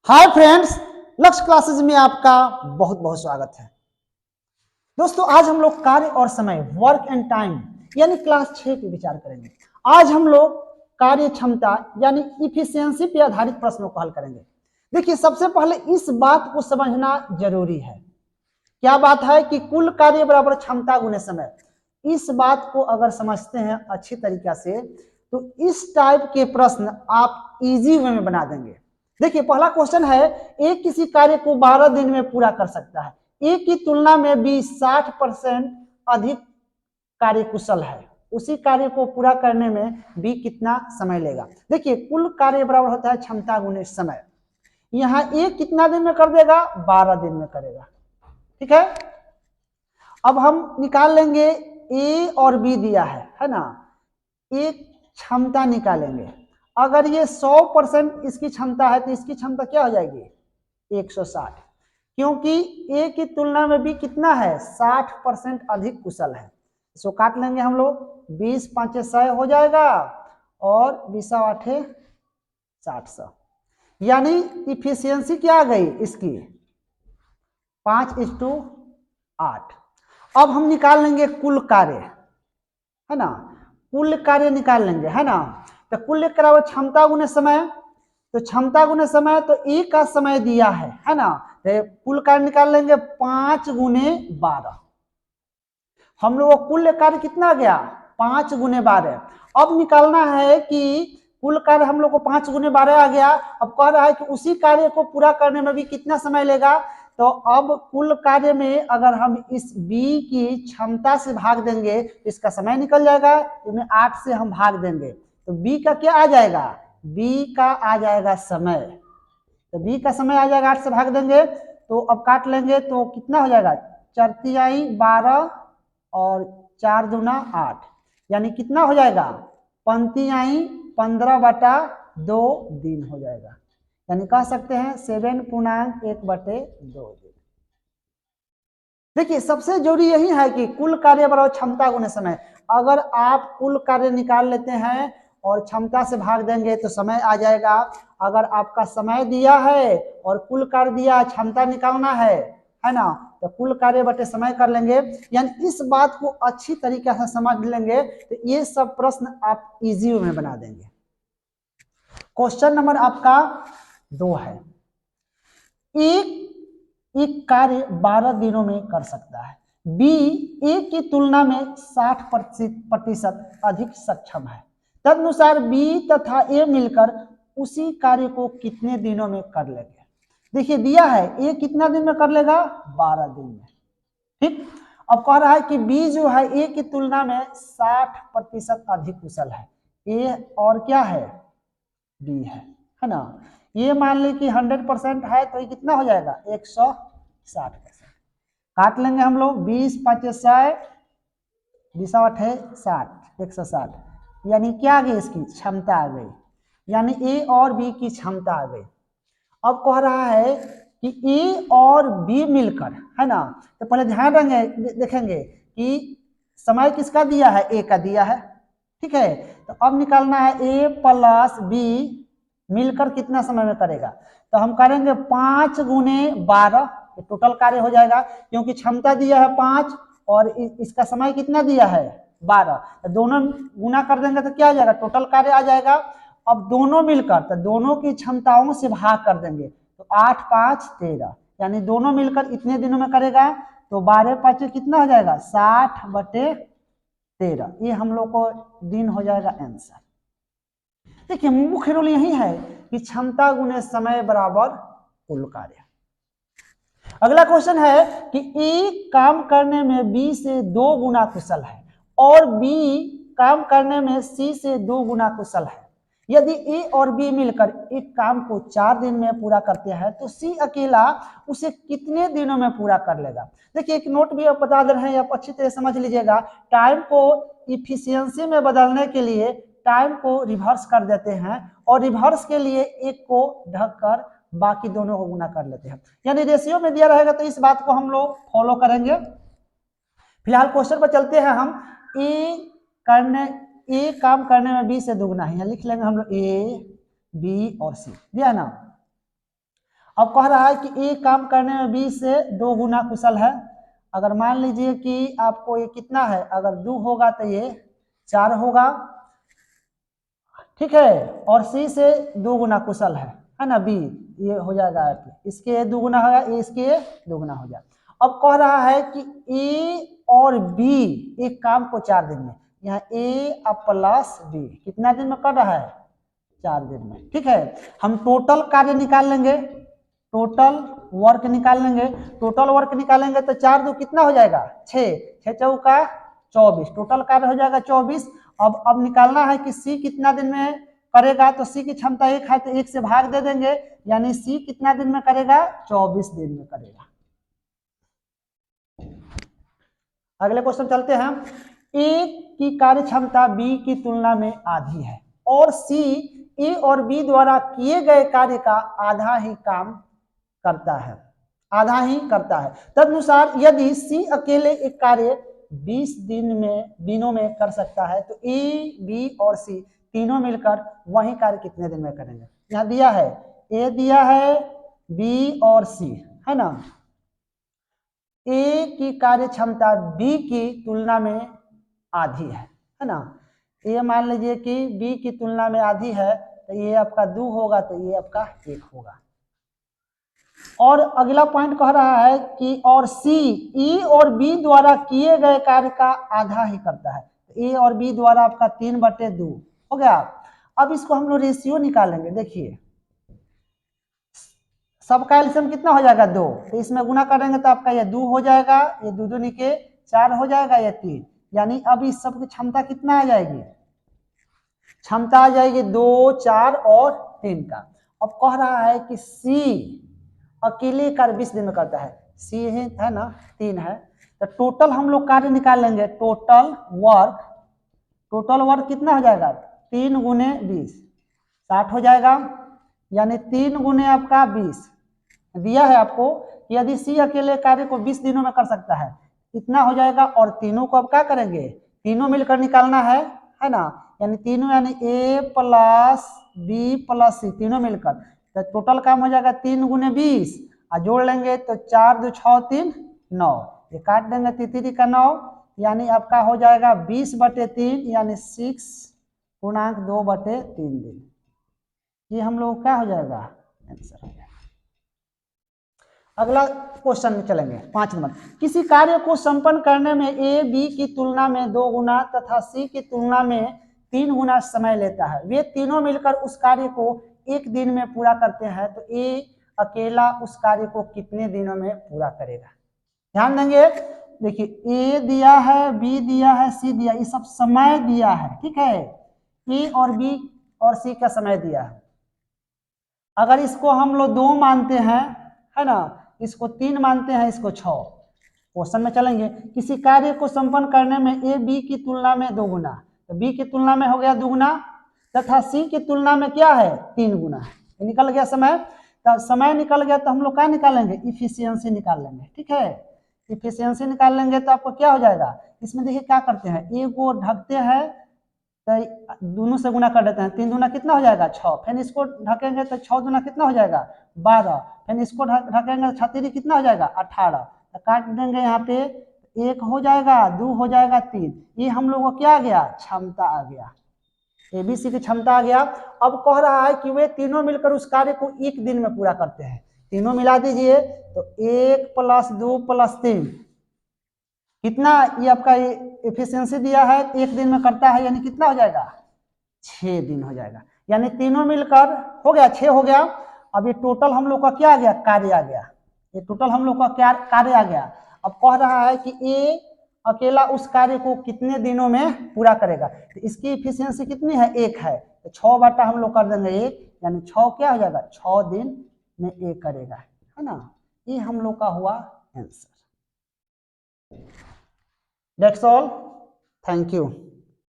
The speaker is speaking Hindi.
हाय फ्रेंड्स, लक्ष्य क्लासेस में आपका बहुत बहुत स्वागत है। दोस्तों, आज हम लोग कार्य और समय वर्क एंड टाइम यानी क्लास 6 पे विचार करेंगे। आज हम लोग कार्य क्षमता यानी इफिशियंसी पे आधारित प्रश्नों को हल करेंगे। देखिए, सबसे पहले इस बात को समझना जरूरी है। क्या बात है कि कुल कार्य बराबर क्षमता गुने समय। इस बात को अगर समझते हैं अच्छी तरीका से तो इस टाइप के प्रश्न आप इजी वे में बना देंगे। देखिए, पहला क्वेश्चन है, एक किसी कार्य को 12 दिन में पूरा कर सकता है। एक की तुलना में भी 60% अधिक कार्य कुशल है। उसी कार्य को पूरा करने में भी कितना समय लेगा। देखिए, कुल कार्य बराबर होता है क्षमता गुने समय। यहाँ एक कितना दिन में कर देगा, 12 दिन में करेगा। ठीक है, अब हम निकाल लेंगे ए और बी दिया है ना। एक क्षमता निकालेंगे। अगर ये 100% इसकी क्षमता है तो इसकी क्षमता क्या हो जाएगी, 160, क्योंकि ए की तुलना में भी कितना है, 60% अधिक कुशल है। इसको काट लेंगे हम लोग, 20 5 100 हो जाएगा और 20 8 60, यानी इफिशियंसी क्या आ गई इसकी, 5:8। अब हम निकाल लेंगे कुल कार्य, है ना। कुल कार्य निकाल लेंगे, है ना। तो कुल बराबर क्षमता गुने समय। तो क्षमता गुने समय तो ए का समय दिया है ना। तो कुल कार्य निकाल लेंगे 5 × 12। हम लोग कुल कार्य कितना गया, 5 × 12। अब निकालना है कि कुल कार्य हम लोग को 5 × 12 आ गया। अब कह रहा है कि उसी कार्य को पूरा करने में भी कितना समय लेगा। तो अब कुल कार्य में अगर हम इस b की क्षमता से भाग देंगे तो इसका समय निकल जाएगा। इन्हें 8 से हम भाग देंगे तो b का क्या आ जाएगा, b का आ जाएगा समय। तो b का समय आ जाएगा, 8 से भाग देंगे तो अब काट लेंगे तो कितना हो जाएगा, 4 × 12 और 4×2 = 8, यानी कितना हो जाएगा, 15/2 दिन हो जाएगा। यानी कह सकते हैं 7.1/2 दिन। देखिए, सबसे जरूरी यही है कि कुल कार्य बराबर क्षमता गुने समय। अगर आप कुल कार्य निकाल लेते हैं और क्षमता से भाग देंगे तो समय आ जाएगा। अगर आपका समय दिया है और कुल कार्य दिया, क्षमता निकालना है ना, तो कुल कार्य बटे समय कर लेंगे। यानी इस बात को अच्छी तरीके से समझ लेंगे तो ये सब प्रश्न आप इजी में बना देंगे। क्वेश्चन नंबर आपका 2 है, एक कार्य 12 दिनों में कर सकता है। बी ए की तुलना में 60% अधिक सक्षम है। तदनुसार बी तथा ए मिलकर उसी कार्य को कितने दिनों में कर लेंगे। देखिए, दिया है ए कितना दिन में कर लेगा, 12 दिन में। ठीक, अब कह रहा है कि बी जो है ए की तुलना में 60% अधिक कुशल है। ए और क्या है, बी है ना। ये मान ली कि 100% है तो ये कितना हो जाएगा, 160%। काट लेंगे हम लोग, 20 5 100, 20 8 60, 160, यानी क्या आ गई, इसकी क्षमता आ गई। यानी ए और बी की क्षमता आ गई। अब कह रहा है कि ए और बी मिलकर, है ना। तो पहले ध्यान देखेंगे कि समय किसका दिया है, ए का दिया है। ठीक है, तो अब निकालना है ए प्लस बी मिलकर कितना समय में करेगा। तो हम करेंगे 5 × 12, टोटल कार्य हो जाएगा, क्योंकि क्षमता दिया है 5 और इसका समय कितना दिया है, 12। तो दोनों गुना कर देंगे तो क्या आ जाएगा, टोटल कार्य आ जाएगा। अब दोनों मिलकर, तो दोनों की क्षमताओं से भाग कर देंगे तो 8 5 13, यानी दोनों मिलकर इतने दिनों में करेगा। तो 12 5 कितना हो जाएगा, 60/13। ये हम लोग को दिन हो जाएगा आंसर। देखिए, मुख्य रूल यही है कि क्षमता गुने समय बराबर कुल कार्य। अगला क्वेश्चन है कि ए काम करने में बी से 2 गुना कुशल है और बी काम करने में सी से 2 गुना कुशल है। यदि ए और बी मिलकर एक काम को 4 दिन में पूरा करते हैं तो सी अकेला उसे कितने दिनों में पूरा कर लेगा। देखिए, एक नोट भी आप बता दे रहे हैं, आप अच्छी तरह समझ लीजिएगा। टाइम को इफिशियंसी में बदलने के लिए टाइम को रिवर्स कर देते हैं और रिवर्स के लिए एक को ढककर बाकी दोनों को गुना कर लेते हैं। यानी रेशियो में दिया रहेगा तो इस बात को हम लोग फॉलो करेंगे। फिलहाल क्वेश्चन पर चलते हैं हम। ए काम करने में बी से 2 गुना है, लिख लेंगे हम लोग ए बी और सी, दिया है ना। अब कह रहा है कि ए काम करने में बी से 2 गुना कुशल है। अगर मान लीजिए कि आपको ये कितना है, अगर 2 होगा तो ये 4 होगा, ठीक है, और सी से 2 गुना कुशल है ना बी, ये हो जाएगा इसके 2 गुना होगा, ये इसके 2 गुना हो जाएगा। अब कह रहा है कि ए और बी एक काम को 4 दिन में, यहाँ ए अब प्लस बी कितना दिन में कर रहा है, 4 दिन में, ठीक है। हम टोटल कार्य निकाल लेंगे, टोटल वर्क निकाल लेंगे, टोटल वर्क निकालेंगे तो 4 2 कितना हो जाएगा, 6, 6 चौका 24, टोटल कार्य हो जाएगा 24। अब निकालना है कि सी कितना दिन में करेगा, तो सी की क्षमता 1 है तो 1 से भाग दे देंगे, यानी सी कितना दिन में करेगा, 24 दिन में करेगा। अगले क्वेश्चन चलते हैं। ए की कार्य क्षमता बी की तुलना में आधी है और सी ए और बी द्वारा किए गए कार्य का आधा ही काम करता है, आधा ही करता है। तदनुसार यदि सी अकेले एक कार्य 20 दिनों में कर सकता है तो ए बी और सी तीनों मिलकर वही कार्य कितने दिन में करेंगे। यहाँ दिया है ए दिया है, बी और सी है ना। ए की कार्य क्षमता बी की तुलना में आधी है ना। ये मान लीजिए कि बी की तुलना में आधी है तो ये आपका 2 होगा तो ये आपका 1 होगा। और अगला पॉइंट कह रहा है कि और सी ई और बी द्वारा किए गए कार्य का आधा ही करता है। ए और बी द्वारा आपका 3/2 हो गया। अब इसको हम लोग रेशियो निकालेंगे, देखिए सबका एलसीएम कितना हो जाएगा 2, तो इसमें गुना करेंगे तो आपका ये 2 हो जाएगा, ये 2 2 निके 4 हो जाएगा, ये 3, यानी अब इस सब की क्षमता कितना आ जाएगी, क्षमता आ जाएगी 2 4 और 3 का। अब कह रहा है कि सी अकेले कार्य 20 दिन में करता है, सी है ना 3 है, तो टोटल हम लोग कार्य निकाल लेंगे, टोटल वर्क कितना हो जाएगा, 3 गुने 20 60 हो जाएगा, यानी 3 गुने आपका 20 दिया है आपको। यदि सी अकेले कार्य को 20 दिनों में कर सकता है इतना हो जाएगा, और तीनों को अब क्या करेंगे, तीनों मिलकर निकालना है ना, यानी तीनों यानी ए प्लस बी प्लस सी तीनों मिलकर, तो टोटल काम हो जाएगा 3 गुने 20 और जोड़ लेंगे तो 4 2 6 3 9, ये काट देंगे 3 का 9, यानी आपका हो जाएगा 20/3 यानी 6.2/3 दिन। ये हम लोग क्या हो जाएगा, आंसर हो जाएगा। अगला क्वेश्चन में चलेंगे 5 नंबर। किसी कार्य को संपन्न करने में ए बी की तुलना में 2 गुना तथा सी की तुलना में 3 गुना समय लेता है, वे तीनों मिलकर उस कार्य को 1 दिन में पूरा करते हैं, तो ए अकेला उस कार्य को कितने दिनों में पूरा करेगा। ध्यान देंगे, देखिए ए दिया है, बी दिया है, सी दिया, ये सब समय दिया है, ठीक है, ए और बी और सी का समय दिया है। अगर इसको हम लोग 2 मानते हैं है ना, इसको 3 मानते हैं, इसको 6, क्वेश्चन में चलेंगे। किसी कार्य को संपन्न करने में ए बी की तुलना में 2 गुना, तो बी की तुलना में हो गया 2 गुना तथा सी की तुलना में क्या है 3 गुना, निकल गया समय। तो समय निकल गया तो हम लोग क्या निकालेंगे, इफिशियंसी निकाल लेंगे, ठीक है, इफिशियंसी निकाल लेंगे तो आपको क्या हो जाएगा। इसमें देखिए क्या करते हैं, ए को ढकते हैं तो दोनों से गुना कर देते हैं, 3 दूना कितना हो जाएगा 6, फिर इसको ढकेंगे तो 6 दूना कितना हो जाएगा 12, फिर इसको ढकेंगे तो 6 कितना हो जाएगा 18, तो काट देंगे यहाँ पे 1 हो जाएगा, 2 हो जाएगा, 3, ये हम लोग को क्या आ गया, क्षमता आ गया, एबीसी की क्षमता आ गया। अब कह रहा है कि वे तीनों मिलकर उस कार्य को 1 दिन में पूरा करते हैं, तीनों मिला दीजिए तो 1 + 2 + 3 कितना, ये आपका एफिशिएंसी दिया है 1 दिन में करता है, यानी कितना हो जाएगा 6 दिन हो जाएगा, यानी तीनों मिलकर हो गया 6 हो गया। अब ये टोटल हम लोग का क्या आ गया, कार्य आ गया, ये टोटल हम लोग का क्या कार्य आ गया। अब कह रहा है कि ए अकेला उस कार्य को कितने दिनों में पूरा करेगा, तो इसकी एफिशिएंसी कितनी है 1 है, तो 6 बटा हम लोग कर देंगे 1, यानी 6 क्या हो जाएगा 6 दिन में ए करेगा, है ना। ये हम लोग का हुआ answer. That's all. Thank you.